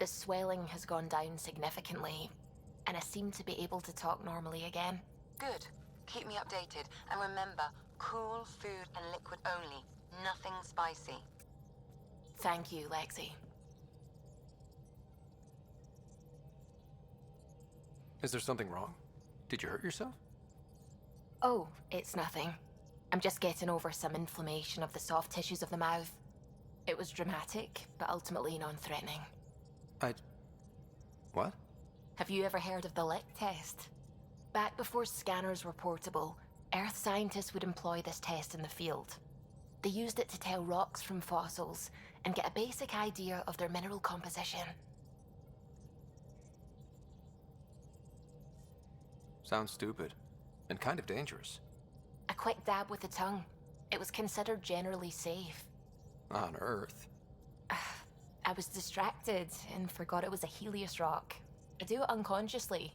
The swelling has gone down significantly, and I seem to be able to talk normally again. Good. Keep me updated, and remember, cool food and liquid only. Nothing spicy. Thank you, Lexi. Is there something wrong? Did you hurt yourself? Oh, it's nothing. I'm just getting over some inflammation of the soft tissues of the mouth. It was dramatic, but ultimately non-threatening. What? Have you ever heard of the lick test? Back before scanners were portable, Earth scientists would employ this test in the field. They used it to tell rocks from fossils and get a basic idea of their mineral composition. Sounds stupid. And kind of dangerous. A quick dab with the tongue. It was considered generally safe. On Earth? I was distracted and forgot it was a Helios rock. I do it unconsciously.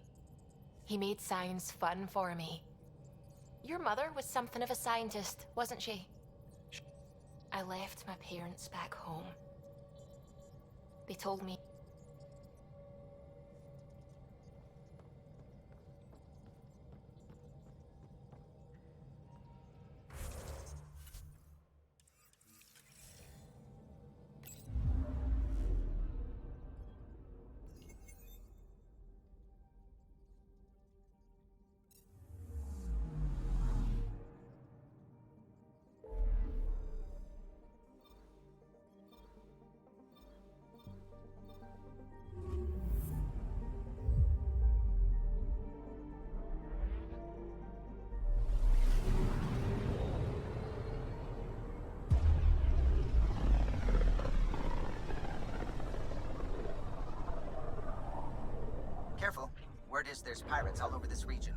He made science fun for me. Your mother was something of a scientist, wasn't she? I left my parents back home. They told me Careful. Word is there's pirates all over this region.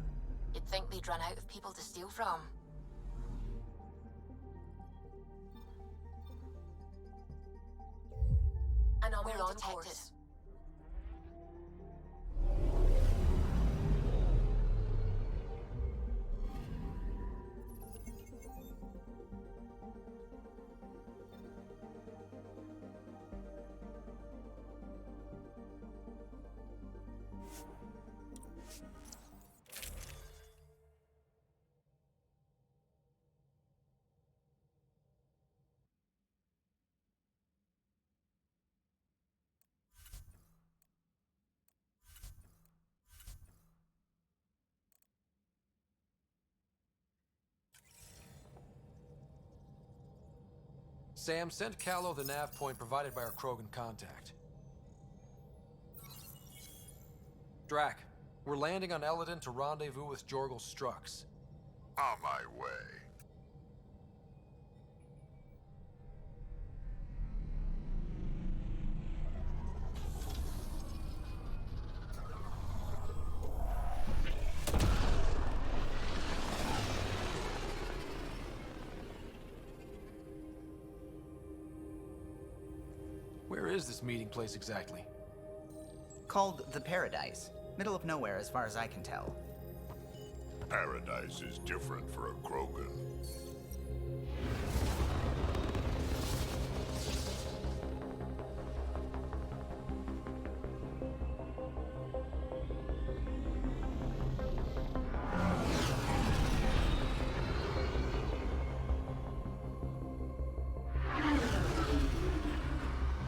you'd think they'd run out of people to steal from. We're on detected. course. Sam, send Callow the nav point provided by our Krogan contact. Drac, we're landing on Eladon to rendezvous with Jorgel Strux. On my way. Where is this meeting place exactly? Called the Paradise. Middle of nowhere as far as I can tell. Paradise is different for a Krogan.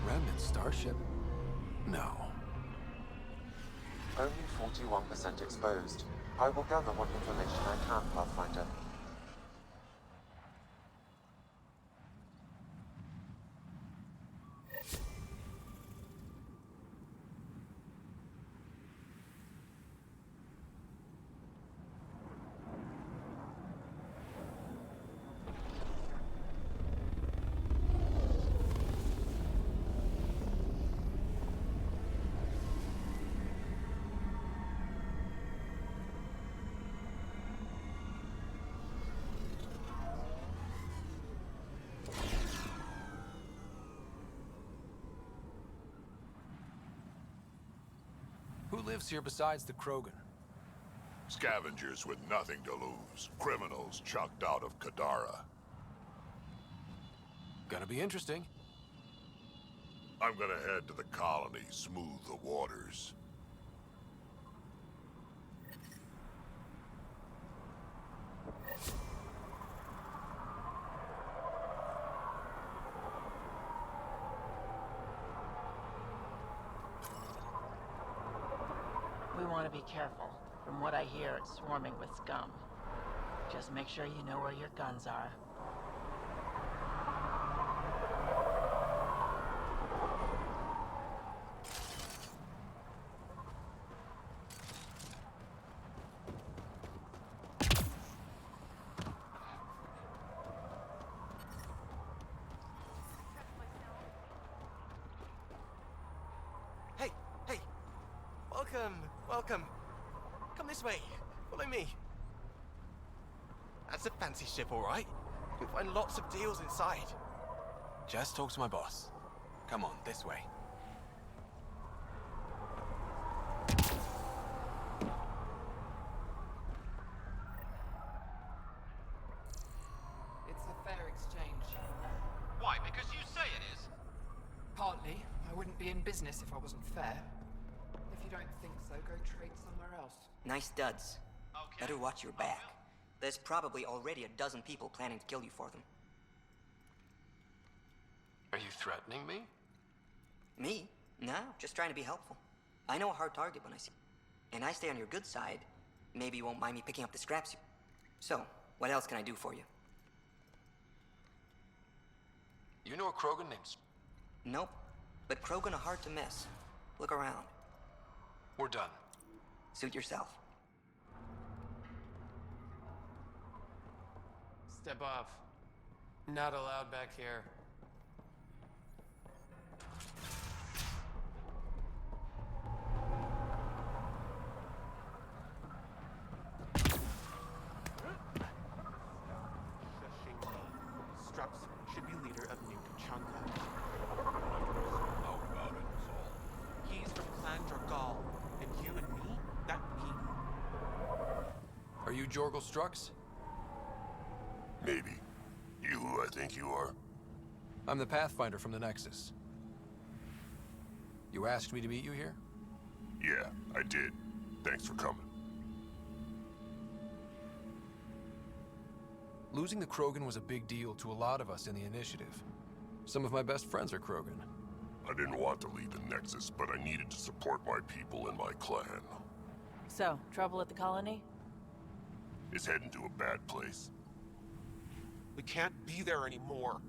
Remnant starship? No. Only 41% exposed. I will gather what information I can, Pathfinder. Who lives here besides the Krogan? Scavengers with nothing to lose. Criminals chucked out of Kadara. Gonna be interesting. I'm gonna head to the colony, smooth the waters. We want to be careful. From what I hear, it's swarming with scum. Just make sure you know where your guns are. Hey, hey! Welcome. Come this way. Follow me. That's a fancy ship, all right. You'll find lots of deals inside. Just talk to my boss. Come on, this way. It's a fair exchange. Why? Because you say it is? Partly. I wouldn't be in business if I wasn't fair. If you don't think so, go trade somewhere else. Nice duds. Okay. Better watch your back. There's probably already a dozen people planning to kill you for them. Are you threatening me? Me? No, just trying to be helpful. I know a hard target when I see and I stay on your good side. Maybe you won't mind me picking up the scraps. So, what else can I do for you? You know a Krogan named... Nope. But Krogan are hard to miss. Look around. We're done. Suit yourself. Step off. Not allowed back here. Strups should be leader of New Kachanka. How about it, Saul? He's from Clan Dragal, and you and me? That mean? Are you Jorgal Strux? Maybe. You who I think you are? I'm the Pathfinder from the Nexus. You asked me to meet you here? Yeah, I did. Thanks for coming. Losing the Krogan was a big deal to a lot of us in the Initiative. Some of my best friends are Krogan. I didn't want to leave the Nexus, but I needed to support my people and my clan. So, trouble at the colony? It's heading to a bad place. We can't be there anymore.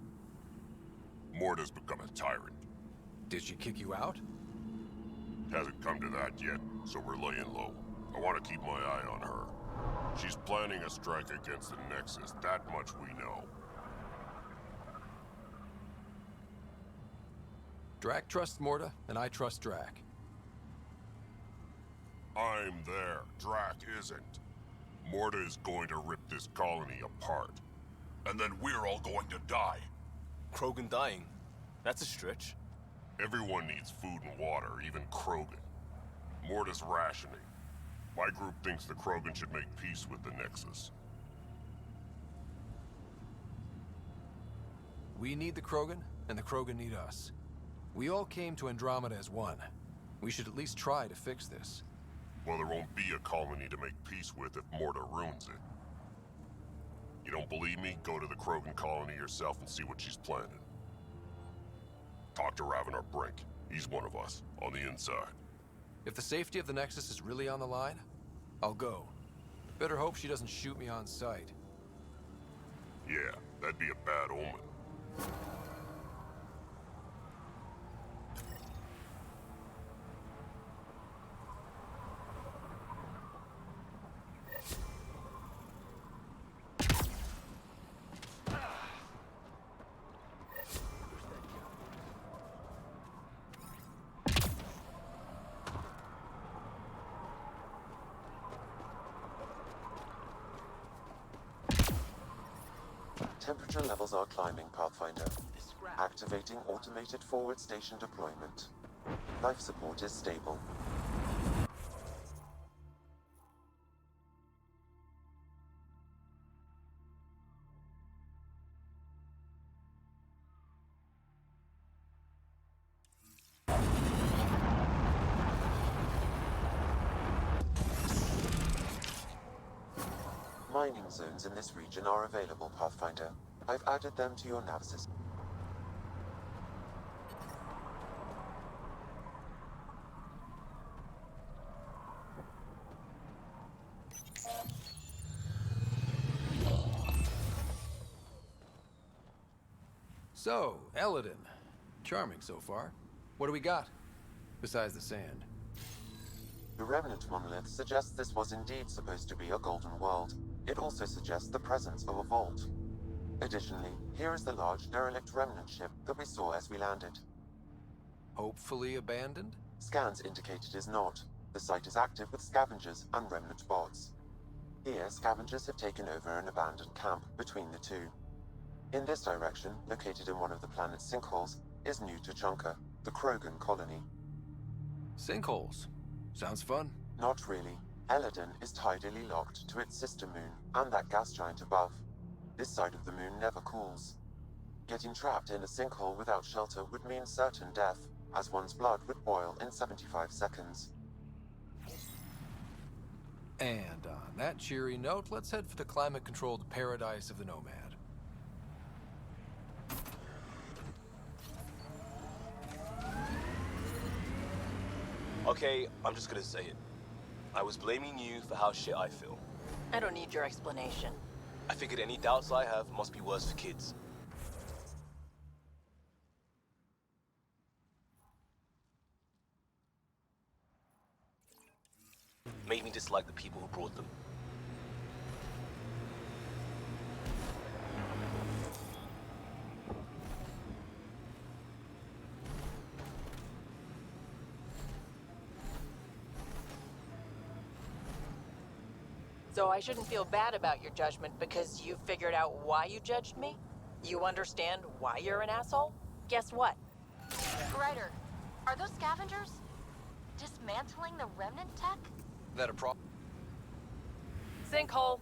Morta's become a tyrant. Did she kick you out? Hasn't come to that yet, so we're laying low. I want to keep my eye on her. She's planning a strike against the Nexus, that much we know. Drac trusts Morta, and I trust Drac. I'm there. Drac isn't. Morta is going to rip this colony apart. And then we're all going to die. Krogan dying. That's a stretch. Everyone needs food and water, even Krogan. Morta's rationing. My group thinks the Krogan should make peace with the Nexus. We need the Krogan, and the Krogan need us. We all came to Andromeda as one. We should at least try to fix this. Well, there won't be a colony to make peace with if Morta ruins it. You don't believe me? Go to the Krogan colony yourself and see what she's planning. Talk to Ravenar Brink. He's one of us, on the inside. If the safety of the Nexus is really on the line, I'll go. Better hope she doesn't shoot me on sight. Yeah, that'd be a bad omen. Temperature levels are climbing, Pathfinder. Activating automated forward station deployment. Life support is stable. mining zones in this region are available, Pathfinder. I've added them to your nav system. So, Eladin. Charming so far. What do we got? Besides the sand. The remnant monolith suggests this was indeed supposed to be a golden world. It also suggests the presence of a vault. Additionally, here is the large derelict remnant ship that we saw as we landed. Hopefully abandoned? Scans indicate it is not. The site is active with scavengers and remnant bots. Here, scavengers have taken over an abandoned camp between the two. In this direction, located in one of the planet's sinkholes, is New Tuchanka, the Krogan colony. Sinkholes. Sounds fun. Not really. Eladin is tidally locked to its sister moon and that gas giant above. This side of the moon never cools. Getting trapped in a sinkhole without shelter would mean certain death, as one's blood would boil in 75 seconds. And on that cheery note, let's head for the climate-controlled paradise of the Nomad. Okay, I'm just gonna say it. I was blaming you for how shit I feel. I don't need your explanation. I figured any doubts I have must be worse for kids. Made me dislike the people who brought them. So I shouldn't feel bad about your judgment because you figured out why you judged me? You understand why you're an asshole? Guess what? Ryder, are those scavengers dismantling the remnant tech? That a problem? Sinkhole.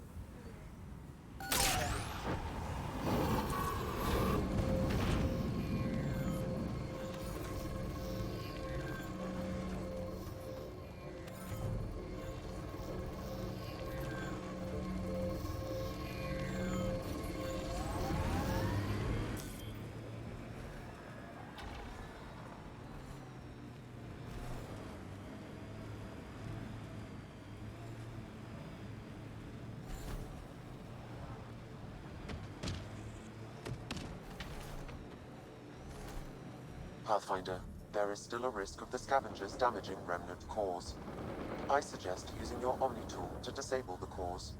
Pathfinder, there is still a risk of the scavengers damaging remnant cores. I suggest using your Omni tool to disable the cores.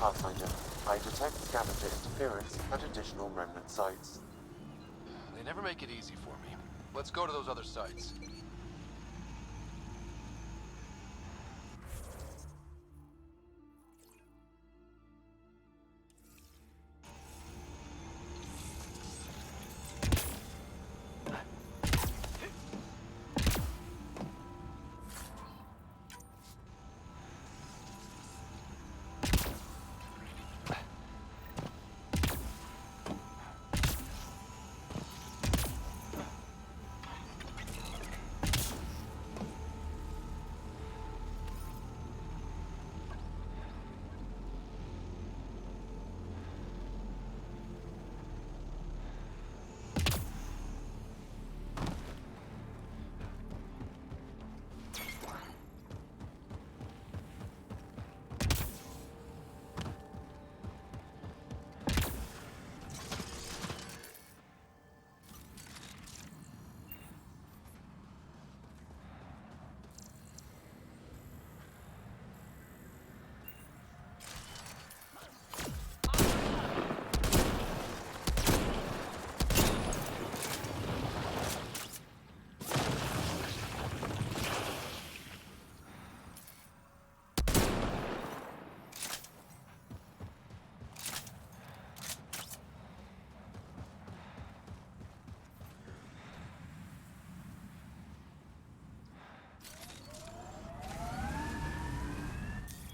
Pathfinder, I detect scavenger interference at additional remnant sites. They never make it easy for me. Let's go to those other sites.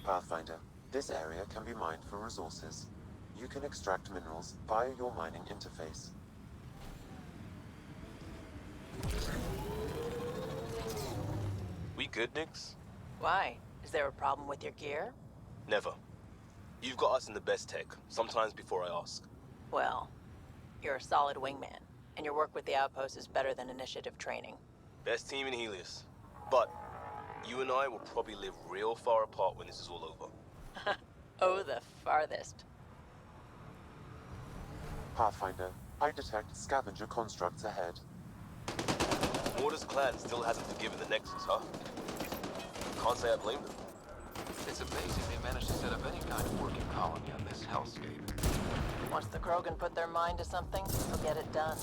Pathfinder, this area can be mined for resources. You can extract minerals via your mining interface. We good, Nix? Why? Is there a problem with your gear? Never. You've got us in the best tech, sometimes before I ask. Well, you're a solid wingman, and your work with the outpost is better than initiative training. Best team in Helios. But you and I will probably live real far apart when this is all over. Oh, the farthest. Pathfinder, I detect scavenger constructs ahead. Mortar's clan still hasn't forgiven the Nexus, huh? Can't say I blame them. It's amazing they managed to set up any kind of working colony on this hellscape. Once the Krogan put their mind to something, they'll get it done.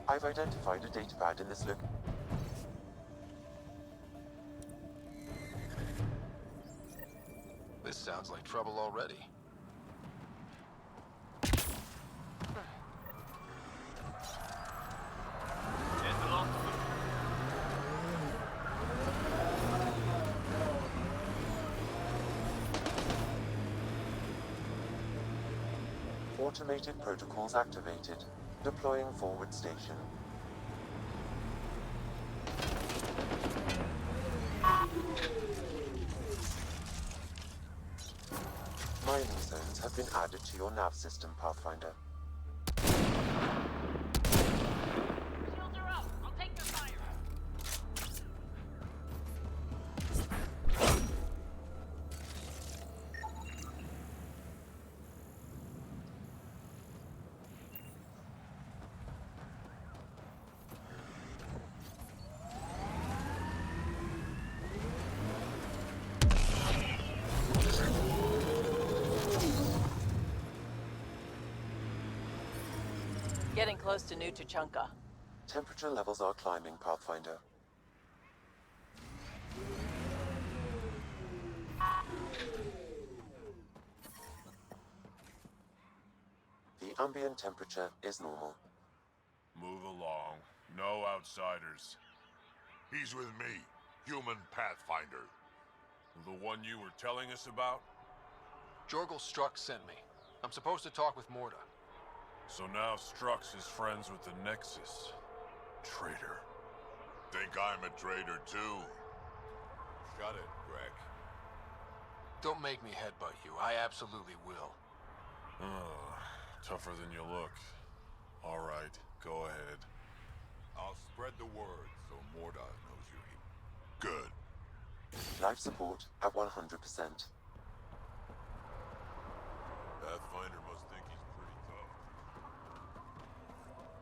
I've identified a datapad in this location. This sounds like trouble already. Automated protocols activated. Deploying forward station. Mining zones have been added to your nav system, Pathfinder. Shields are up. I'll take their fire. Getting close to New Tuchanka. Temperature levels are climbing, Pathfinder. The ambient temperature is normal. Move along. No outsiders. He's with me, human Pathfinder. The one you were telling us about? Jorgel Struck sent me. I'm supposed to talk with Morta. So now Strux is friends with the Nexus. Traitor. Think I'm a traitor too? Shut it, Greg. Don't make me headbutt you. I absolutely will. Oh, tougher than you look. All right, go ahead. I'll spread the word so Morda knows you're here. Good. Life support at 100%. Pathfinder must think he's pretty tough.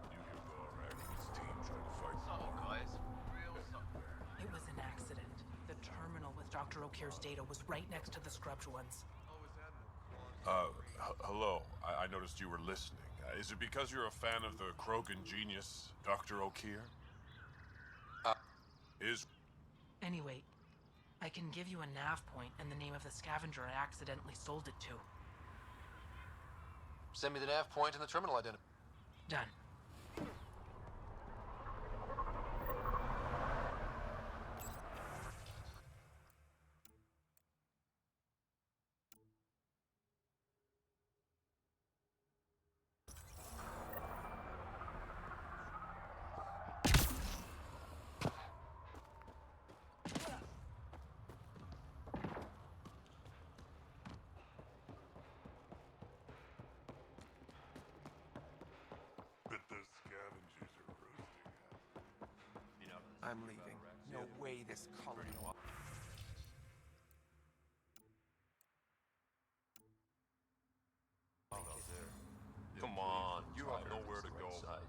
You hear Gorak and his team trying to fight Subtle, guys. Real subtle. It was an accident. The terminal with Dr. O'Keefe's data was right next to the scrubbed ones. Hello. I noticed you were listening. Is it because you're a fan of the Krogan genius, Dr. O'Keefe? Anyway, I can give you a nav point and the name of the scavenger I accidentally sold it to. Send me the nav point and the terminal identity. Done. I'm leaving. No way this colony will... Come on, you have nowhere to go. I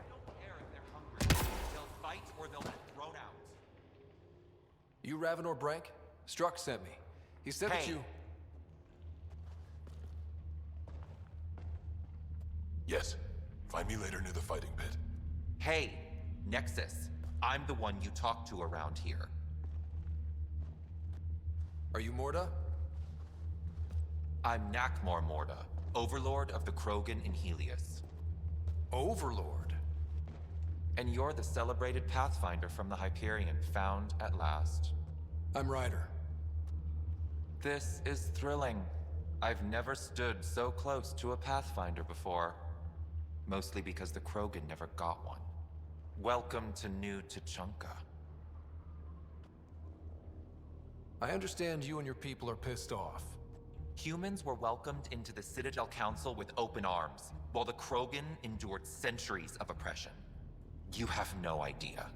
don't care if they're hungry. They'll fight or they'll get thrown out. You Ravenor Brank? Strux sent me. He said that you... Yes. Find me later near the fighting pit. Hey, Nexus. I'm the one you talk to around here. Are you Morda? I'm Nakmor Morda, Overlord of the Krogan in Helios. Overlord? And you're the celebrated Pathfinder from the Hyperion, found at last. I'm Ryder. This is thrilling. I've never stood so close to a Pathfinder before. Mostly because the Krogan never got one. Welcome to New Tuchanka. I understand you and your people are pissed off. Humans were welcomed into the Citadel Council with open arms, while the Krogan endured centuries of oppression. You have no idea.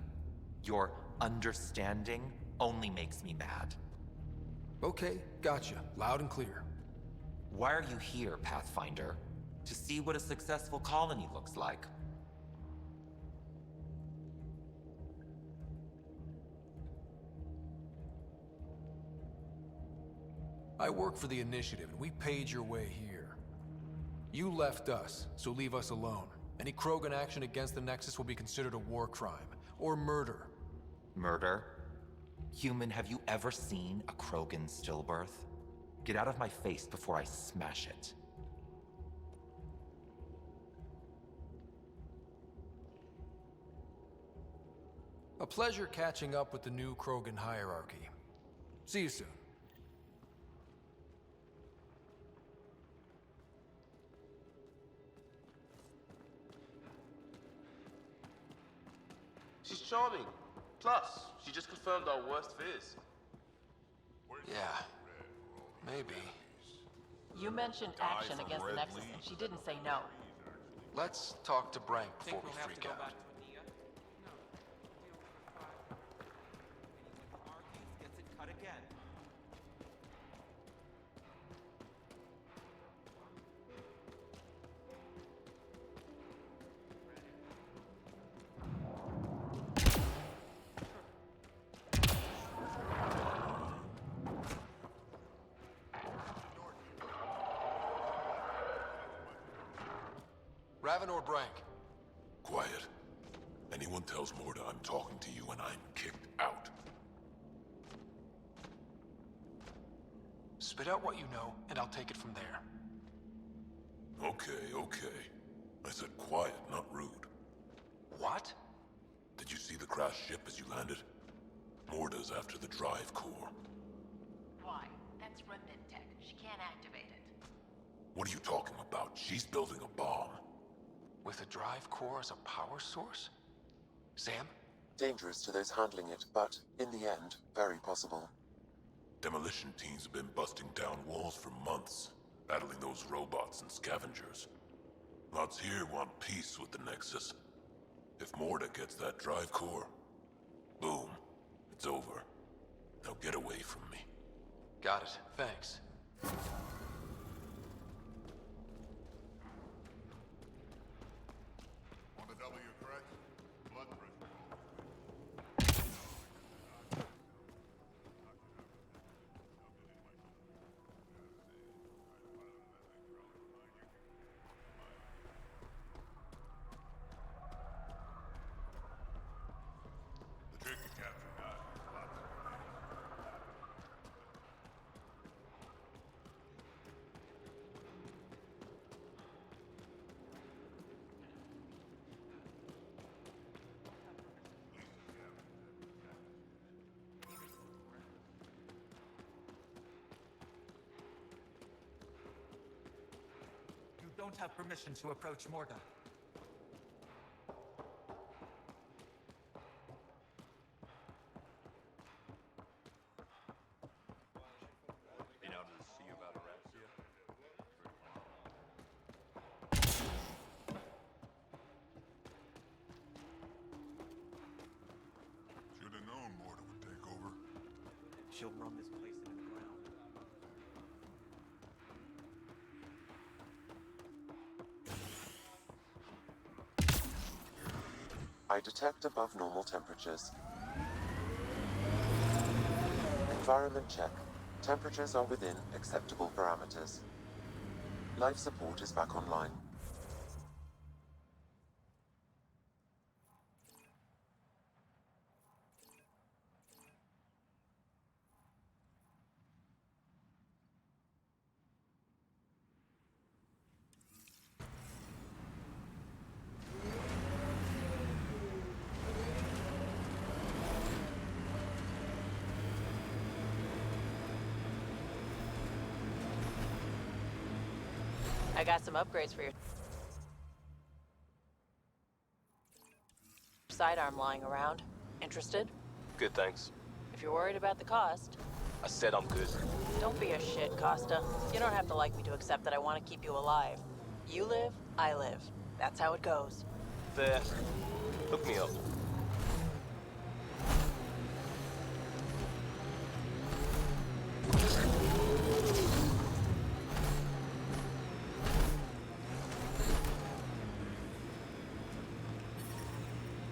Your understanding only makes me mad. Okay, gotcha. Loud and clear. Why are you here, Pathfinder? To see what a successful colony looks like. I work for the Initiative, and we paid your way here. You left us, so leave us alone. Any Krogan action against the Nexus will be considered a war crime, or murder. Murder? Human, have you ever seen a Krogan stillbirth? Get out of my face before I smash it. A pleasure catching up with the new Krogan hierarchy. See you soon. She's charming. Plus, she just confirmed our worst fears. Yeah, maybe. You mentioned action against the Nexus, and she didn't say no. Let's talk to Brank before we freak out. Gets it cut again. Ravenor Brank. Quiet. Anyone tells Morda I'm talking to you and I'm kicked out. Spit out what you know, and I'll take it from there. Okay, okay. I said quiet, not rude. What? Did you see the crashed ship as you landed? Morda's after the drive core. Why? That's remnant tech. She can't activate it. What are you talking about? She's building a bomb. With a drive core as a power source? Sam? Dangerous to those handling it, but, in the end, very possible. Demolition teams have been busting down walls for months, battling those robots and scavengers. Lots here want peace with the Nexus. If Morta gets that drive core, boom, it's over. Now get away from me. Got it. Thanks. On the W, correct? Blood pressure. The trick to capturing us is lots of You don't have permission to approach Morta. Been out to see about Araxia? Should have known Morta would take over. She'll run this place into the ground. I detect above normal temperatures. Environment check. Temperatures are within acceptable parameters. Life support is back online. I got some upgrades for your sidearm lying around. Interested? Good, thanks. If you're worried about the cost, I said I'm good. don't be a shit, Costa. You don't have to like me to accept that I want to keep you alive. You live, I live. That's how it goes. There. Hook me up.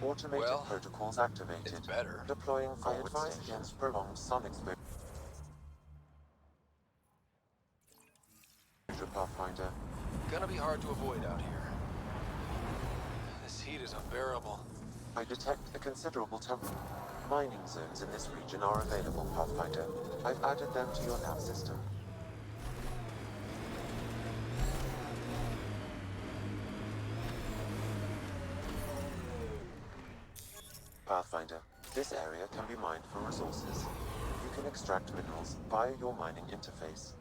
Automated Well, protocols activated. it's better. Deploying I forward advise station. against Prolonged sun exposure. Pathfinder. Gonna be hard to avoid out here. This heat is unbearable. I detect a considerable temperature. Mining zones in this region are available, Pathfinder. I've added them to your nav system. Pathfinder, this area can be mined for resources. You can extract minerals via your mining interface.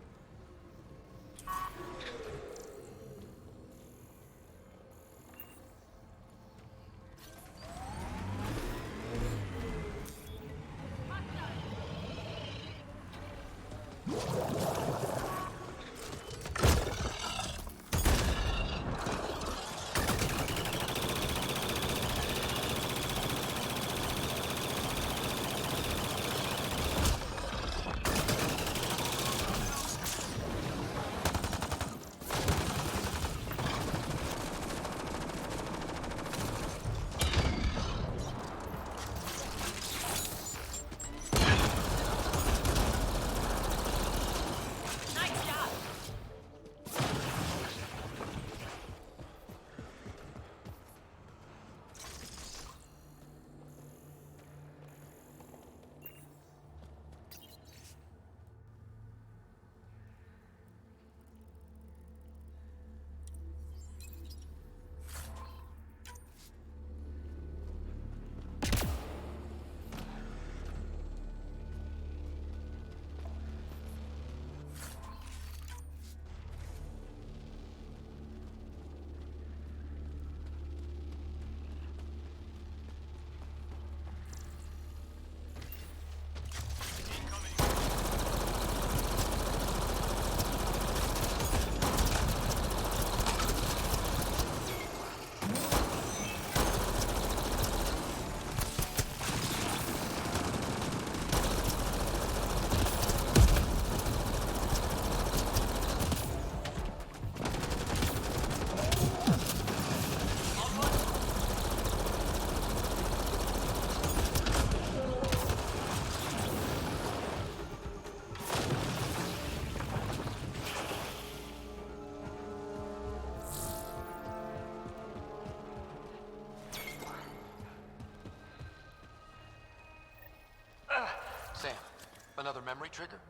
Another memory trigger?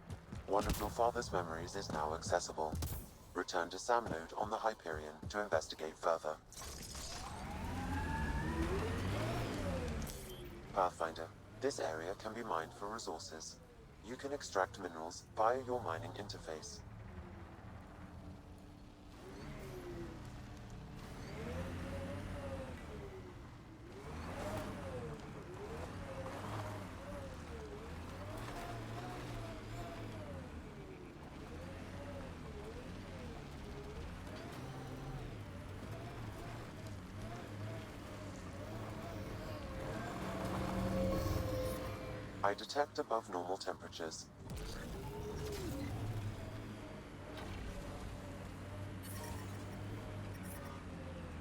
One of your father's memories is now accessible. Return to Sam Node on the Hyperion to investigate further. Pathfinder, this area can be mined for resources. You can extract minerals via your mining interface. I detect above normal temperatures.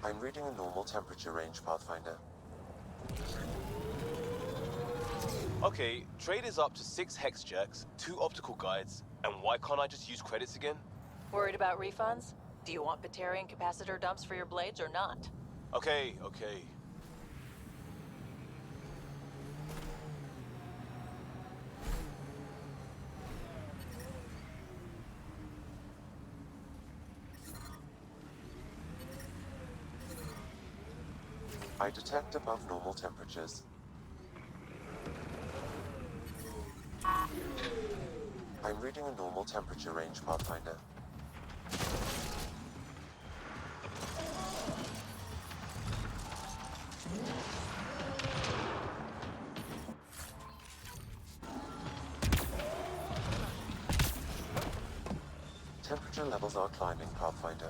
I'm reading a normal temperature range, Pathfinder. Okay, trade is up to 6 hex jacks, 2 optical guides, and why can't I just use credits again? Worried about refunds? Do you want Batarian capacitor dumps for your blades or not? Okay. I detect above normal temperatures. I'm reading a normal temperature range, Pathfinder. Temperature levels are climbing, Pathfinder.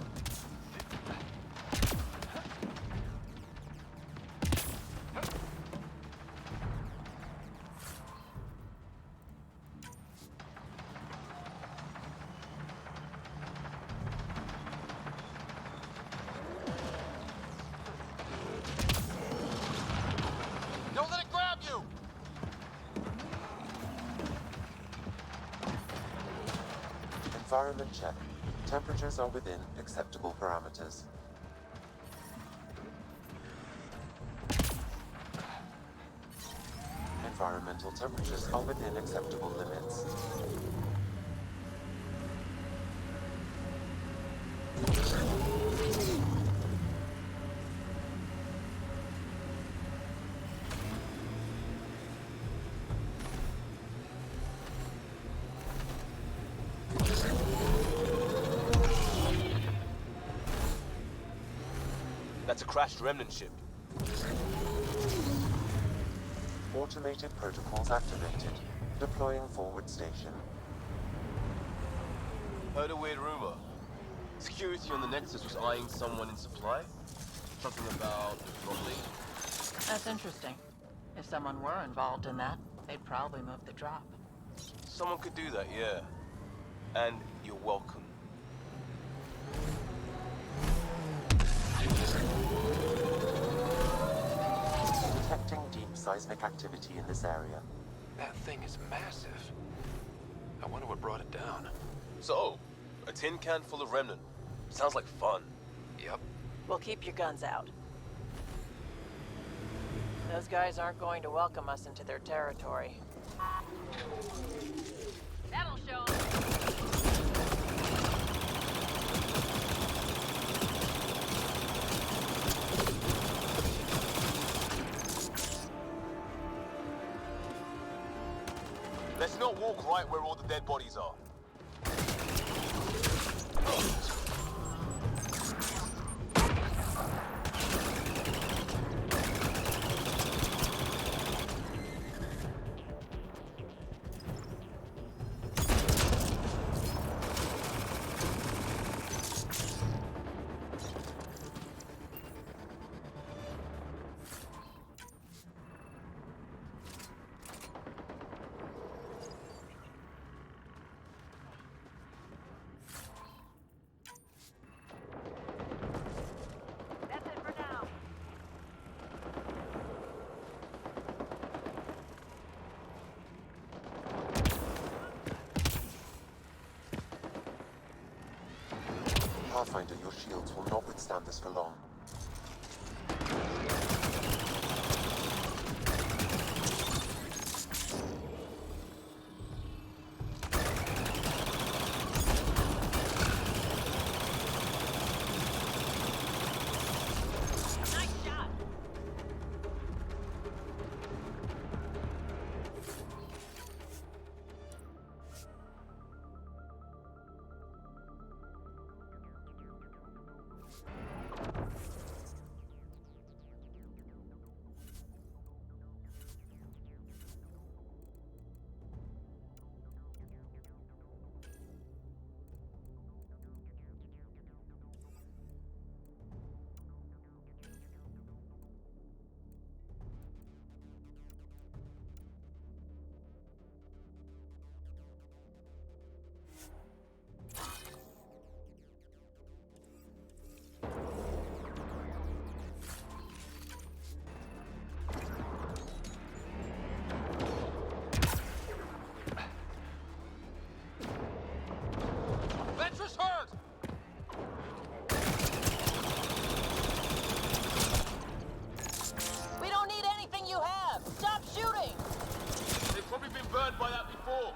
Don't let it grab you! Environment check. Temperatures are within acceptable parameters. Environmental temperatures are within acceptable limits. That's a crashed remnant ship. Automated protocols activated. Deploying forward station. Heard a weird rumor. Security on the Nexus was eyeing someone in supply? Something about probably. That's interesting. If someone were involved in that, they'd probably move the drop. Someone could do that, yeah. And you're welcome. Detecting deep seismic activity in this area. That thing is massive. I wonder what brought it down. So, a tin can full of remnant. Sounds like fun. Yep. Well, keep your guns out. Those guys aren't going to welcome us into their territory. That'll show 'em. Let's not walk right where all the dead bodies are. That's it for now. Pathfinder, your shields will not withstand this for long. burned by that before.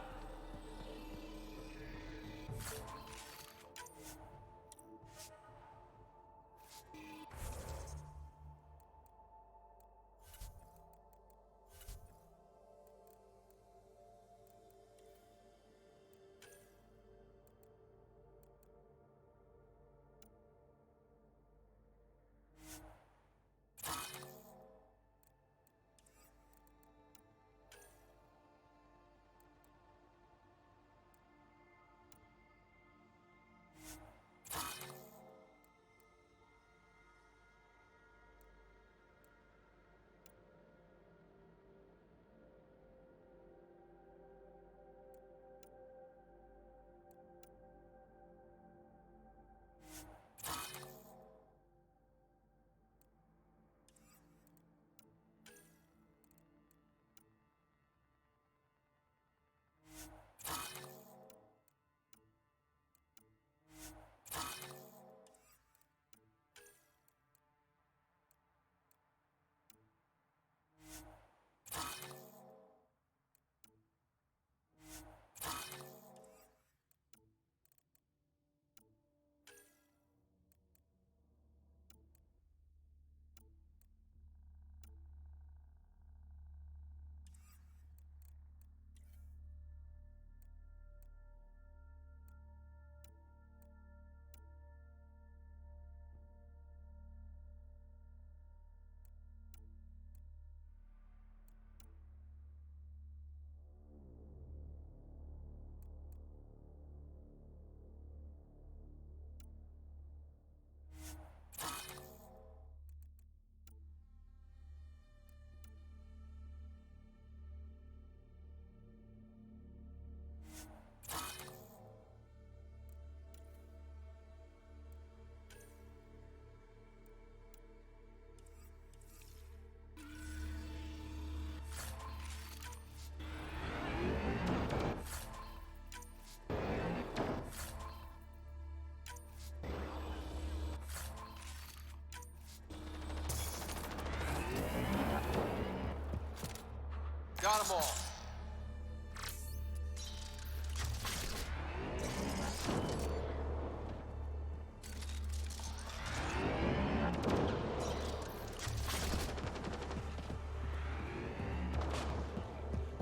Got them all.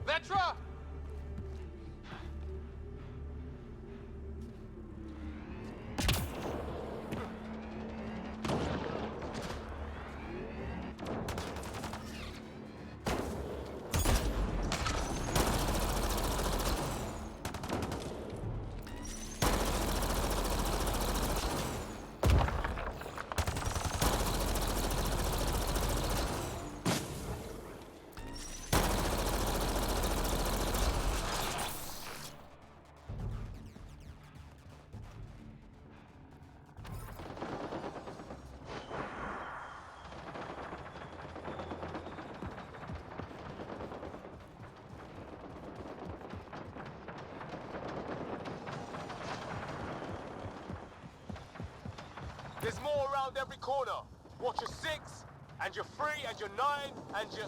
Vetra! There's more around every corner. Watch your 6, and your 3, and your 9, and your...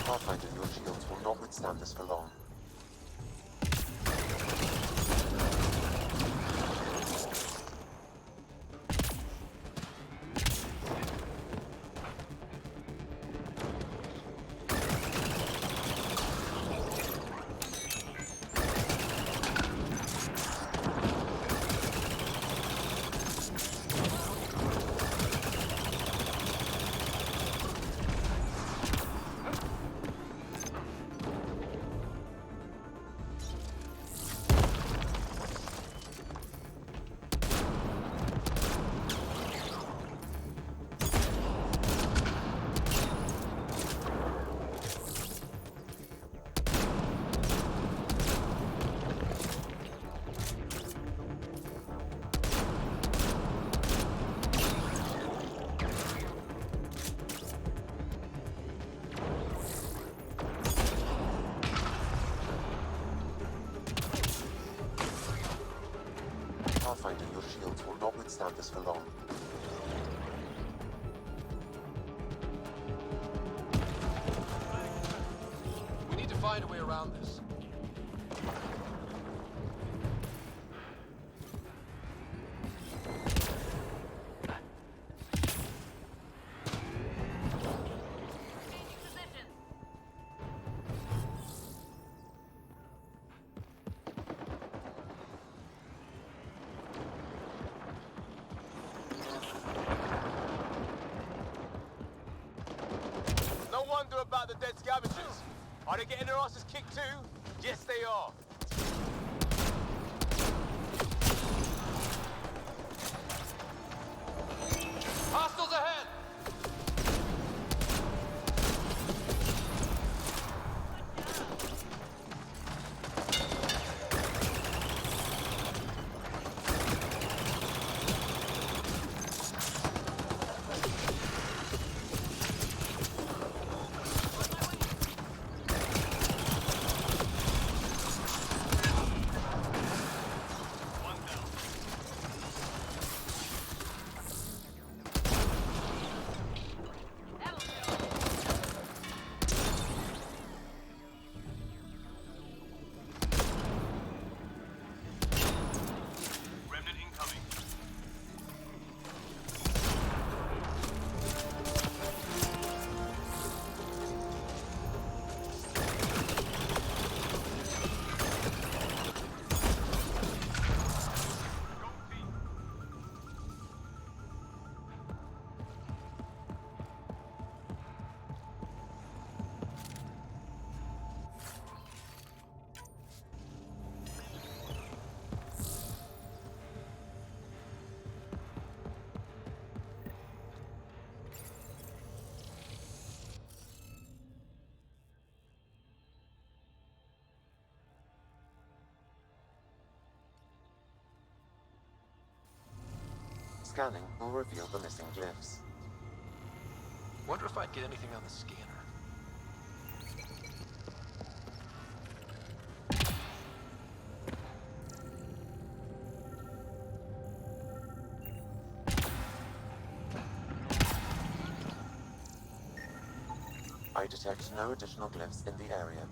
Pathfinder, your shields will not withstand this for long. Pathfinder, your shields will not withstand this for long. We need to find a way around this. No wonder about the dead scavengers. Are they getting their asses kicked too? Yes, they are. Hostiles ahead! Remnant incoming. Scanning will reveal the missing glyphs. Wonder if I'd get anything on the scanner. I detect no additional glyphs in the area.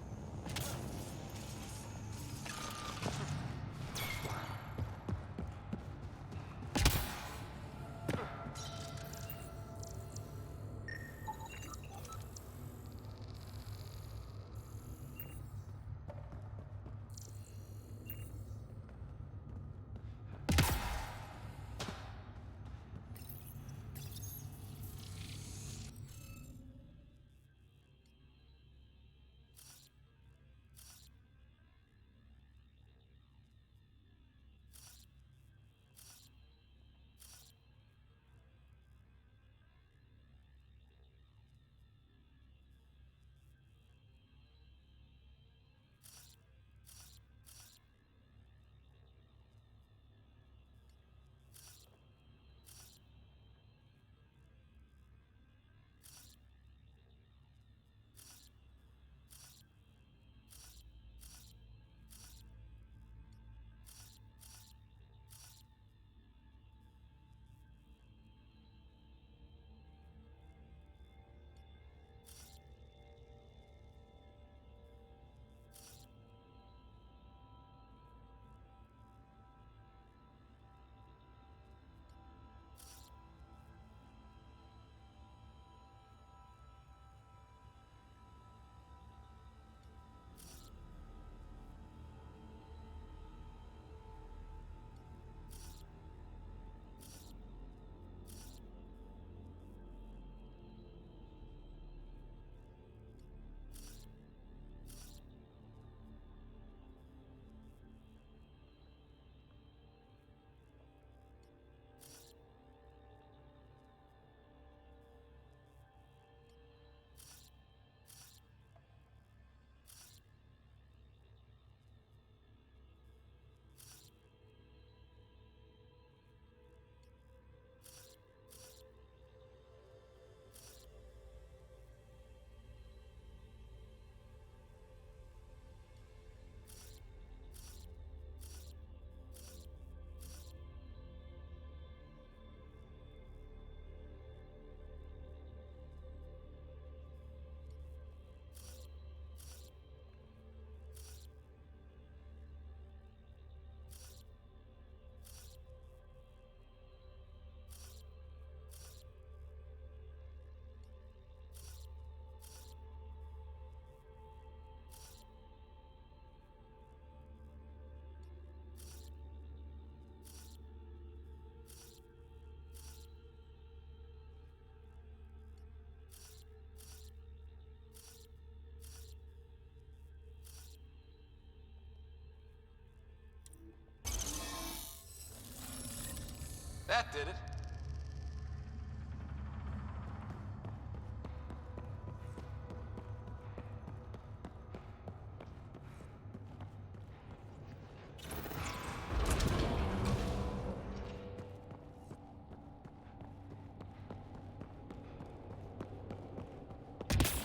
That did it.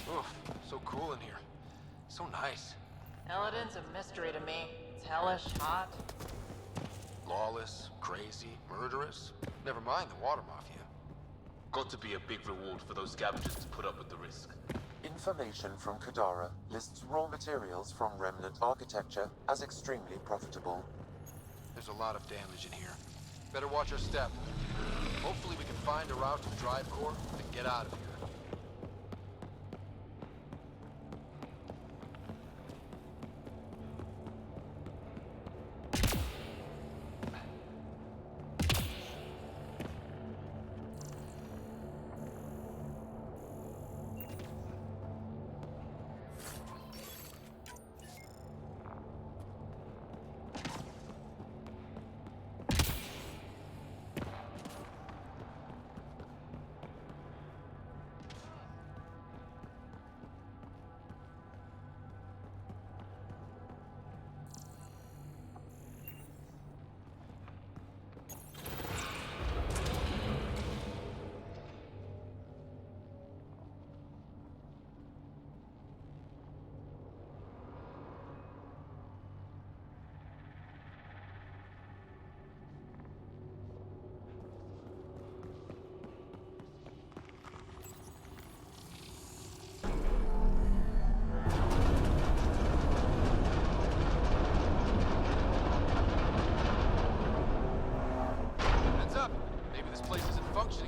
Oof, so cool in here. So nice. Eldon's a mystery to me. It's hellish, hot. Lawless, crazy, murderous. Never mind the water mafia. Got to be a big reward for those scavengers to put up with the risk. Information from Kadara lists raw materials from remnant architecture as extremely profitable. There's a lot of damage in here. Better watch our step. Hopefully we can find a route to the drive core and get out of here.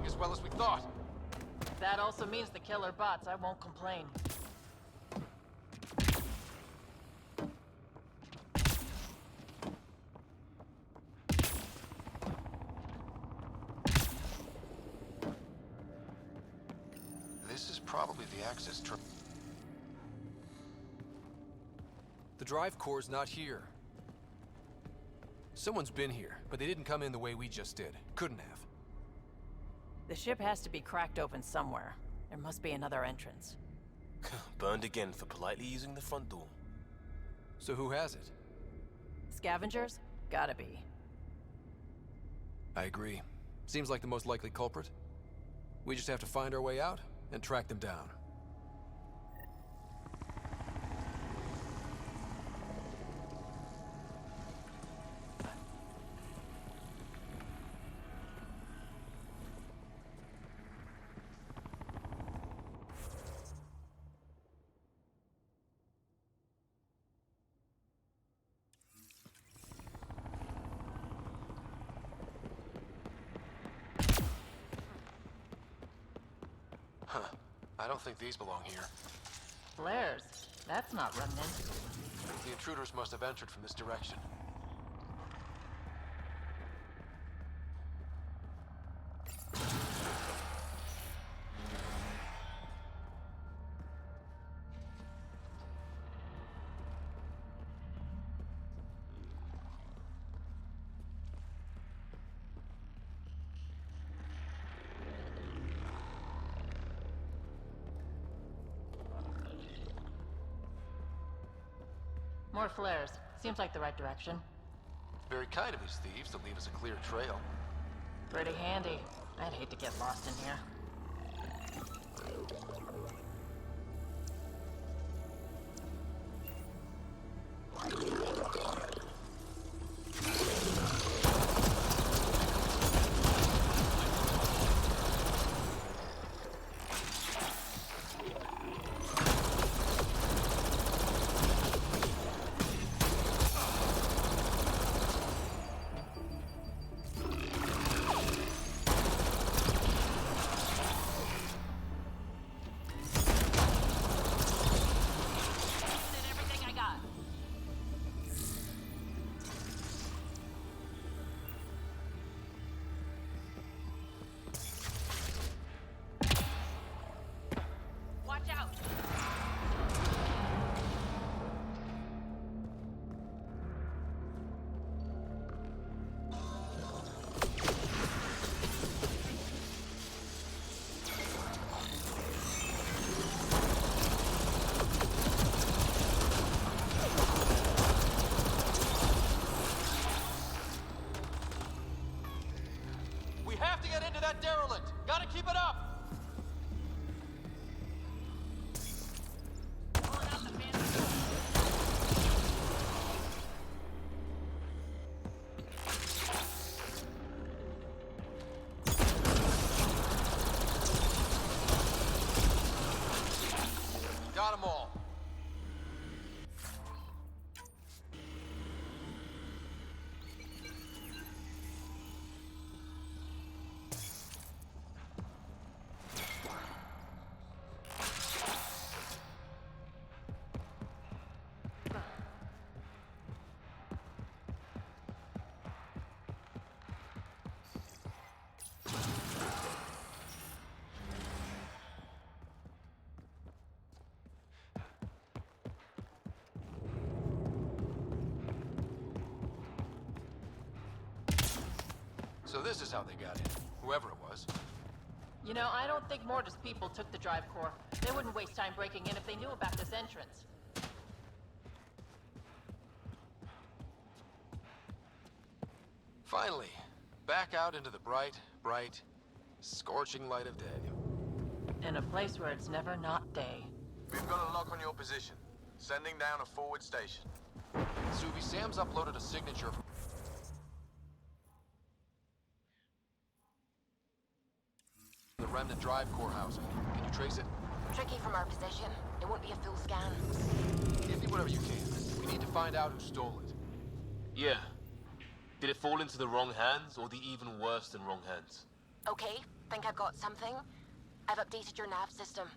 As well as we thought. That also means the killer bots. I won't complain. This is probably the access terminal. The drive core's not here. Someone's been here, but they didn't come in the way we just did. Couldn't have. The ship has to be cracked open somewhere. There must be another entrance. Burned again for politely using the front door. So who has it? Scavengers? Gotta be. I agree. Seems like the most likely culprit. We just have to find our way out and track them down. I don't think these belong here. Flares? That's not remnant. The intruders must have entered from this direction. More flares. Seems like the right direction. Very kind of these thieves to leave us a clear trail. Pretty handy. I'd hate to get lost in here. We have to get into that derelict! Gotta keep it up! Got them all. So this is how they got in, whoever it was. You know, I don't think Mortis people took the drive core. They wouldn't waste time breaking in if they knew about this entrance. Finally, back out into the bright, scorching light of day. In a place where it's never not day. We've got a lock on your position. Sending down a forward station. Suvi, Sam's uploaded a signature from the remnant drive core housing. Can you trace it? Tricky from our position. It won't be a full scan. Give me whatever you can. We need to find out who stole it. Yeah. Did it fall into the wrong hands, or the even worse than wrong hands? Okay, think I've got something. I've updated your nav system.